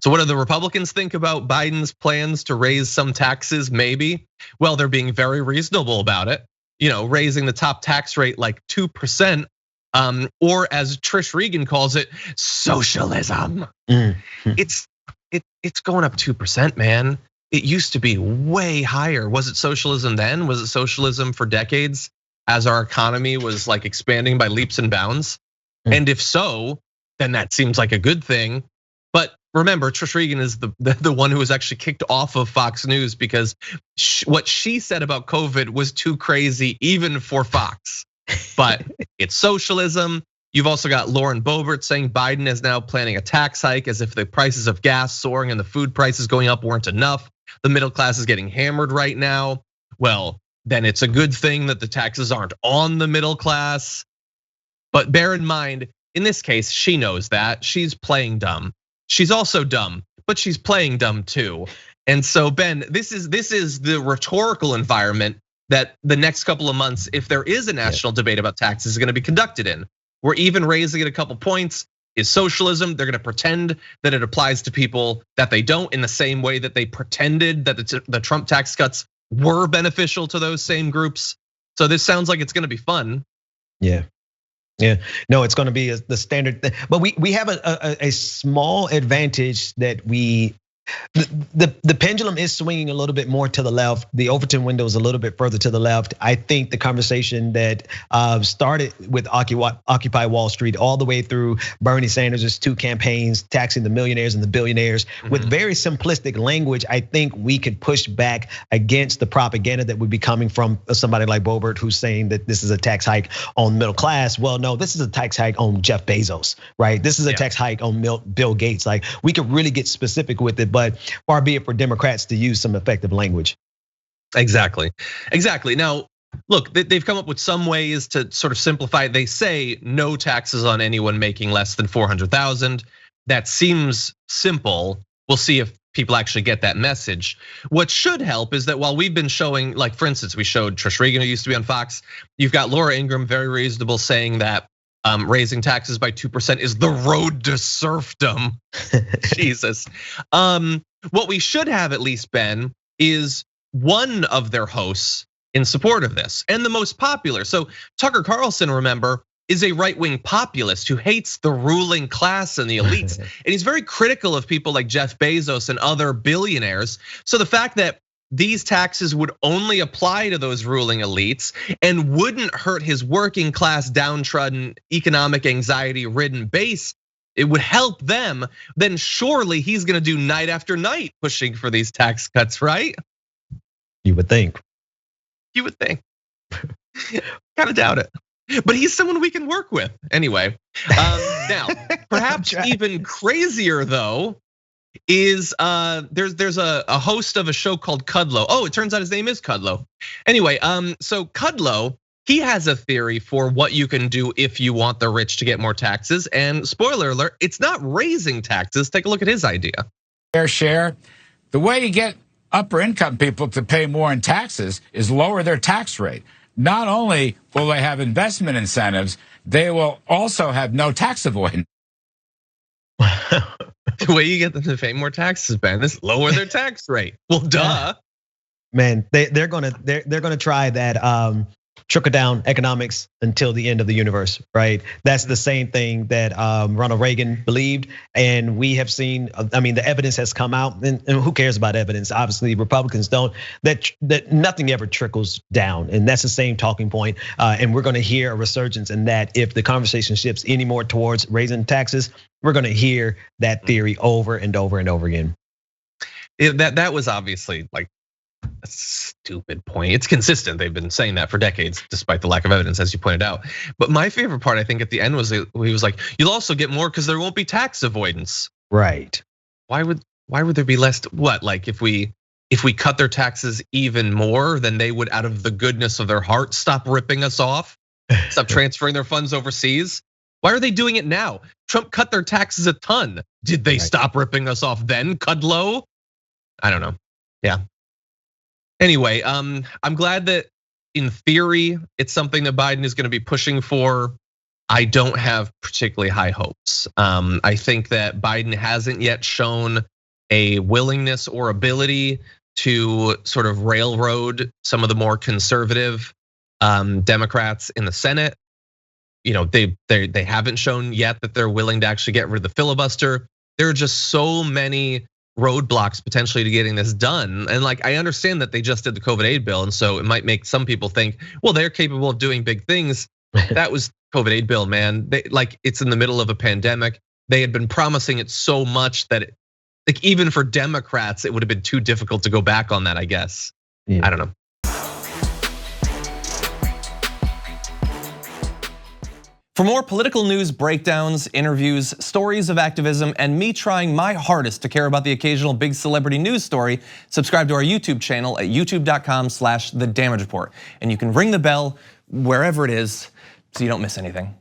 So what do the Republicans think about Biden's plans to raise some taxes? Maybe. Well, they're being very reasonable about it. Raising the top tax rate like 2%, or as Trish Regan calls it, socialism. It's going up 2%, man. It used to be way higher. Was it socialism then? Was it socialism for decades as our economy was like expanding by leaps and bounds? And if so, then that seems like a good thing. But remember, Trish Regan is the one who was actually kicked off of Fox News because what she said about COVID was too crazy even for Fox. But it's socialism. You've also got Lauren Boebert saying Biden is now planning a tax hike as if the prices of gas soaring and the food prices going up weren't enough. The middle class is getting hammered right now. Well, then it's a good thing that the taxes aren't on the middle class. But bear in mind, in this case, she knows that. She's playing dumb. She's also dumb, but she's playing dumb too. And so, Ben, this is the rhetorical environment that the next couple of months, if there is a national debate about taxes, is gonna be conducted in. We're even raising it a couple points is socialism. They're gonna pretend that it applies to people that they don't, in the same way that they pretended that the Trump tax cuts were beneficial to those same groups. So this sounds like it's gonna be fun. Yeah, no, it's going to be the standard thing. But we have a small advantage that the pendulum is swinging a little bit more to the left. The Overton window is a little bit further to the left. I think the conversation that started with Occupy Wall Street all the way through Bernie Sanders' 2 campaigns, taxing the millionaires and the billionaires with very simplistic language. I think we could push back against the propaganda that would be coming from somebody like Boebert, who's saying that this is a tax hike on middle class. Well, no, this is a tax hike on Jeff Bezos, right? This is a tax hike on Bill Gates. Like, we could really get specific with it, but far be it for Democrats to use some effective language. Exactly. Now, look, they've come up with some ways to sort of simplify. They say no taxes on anyone making less than 400,000. That seems simple. We'll see if people actually get that message. What should help is that while we've been showing, like for instance, we showed Trish Regan, who used to be on Fox. You've got Laura Ingraham, very reasonable, saying that raising taxes by 2% is the road to serfdom. Jesus. What we should have at least, Ben, is one of their hosts in support of this, and the most popular. So Tucker Carlson, remember, is a right-wing populist who hates the ruling class and the elites. And he's very critical of people like Jeff Bezos and other billionaires. So the fact that these taxes would only apply to those ruling elites and wouldn't hurt his working class, downtrodden, economic anxiety-ridden base, it would help them, then surely he's gonna do night after night pushing for these tax cuts, right? You would think. You would think. Kind of doubt it. But he's someone we can work with anyway. Now, perhaps even crazier though, is there's a host of a show called Kudlow. Oh, it turns out his name is Kudlow. Anyway, so Kudlow, he has a theory for what you can do if you want the rich to get more taxes. And spoiler alert, it's not raising taxes. Take a look at his idea. Fair share. The way you get upper income people to pay more in taxes is lower their tax rate. Not only will they have investment incentives, they will also have no tax avoidance. The way you get them to pay more taxes, Ben, is lower their tax rate. Well, duh. Man, they're gonna try that trickle-down economics until the end of the universe, right? That's the same thing that Ronald Reagan believed, and we have seen. I mean, the evidence has come out, and who cares about evidence? Obviously, Republicans don't. That nothing ever trickles down, and that's the same talking point. And we're going to hear a resurgence in that if the conversation shifts any more towards raising taxes, we're going to hear that theory over and over and over again. That was obviously like a stupid point. It's consistent. They've been saying that for decades, despite the lack of evidence, as you pointed out. But my favorite part, I think, at the end was he was like, "You'll also get more because there won't be tax avoidance." Right. Why would there be less? What, like if we cut their taxes even more, then they would, out of the goodness of their heart, stop ripping us off, stop transferring their funds overseas? Why are they doing it now? Trump cut their taxes a ton. Did they stop ripping us off then, Kudlow? I don't know. Yeah. Anyway, I'm glad that in theory, it's something that Biden is gonna be pushing for. I don't have particularly high hopes. I think that Biden hasn't yet shown a willingness or ability to sort of railroad some of the more conservative Democrats in the Senate. They haven't shown yet that they're willing to actually get rid of the filibuster. There are just so many roadblocks potentially to getting this done. And like, I understand that they just did the COVID aid bill. And so it might make some people think, well, they're capable of doing big things. That was COVID aid bill, man. It's in the middle of a pandemic. They had been promising it so much that like even for Democrats, it would have been too difficult to go back on that, I guess. Yeah. I don't know. For more political news breakdowns, interviews, stories of activism, and me trying my hardest to care about the occasional big celebrity news story, subscribe to our YouTube channel at youtube.com/thedamagereport. And you can ring the bell wherever it is so you don't miss anything.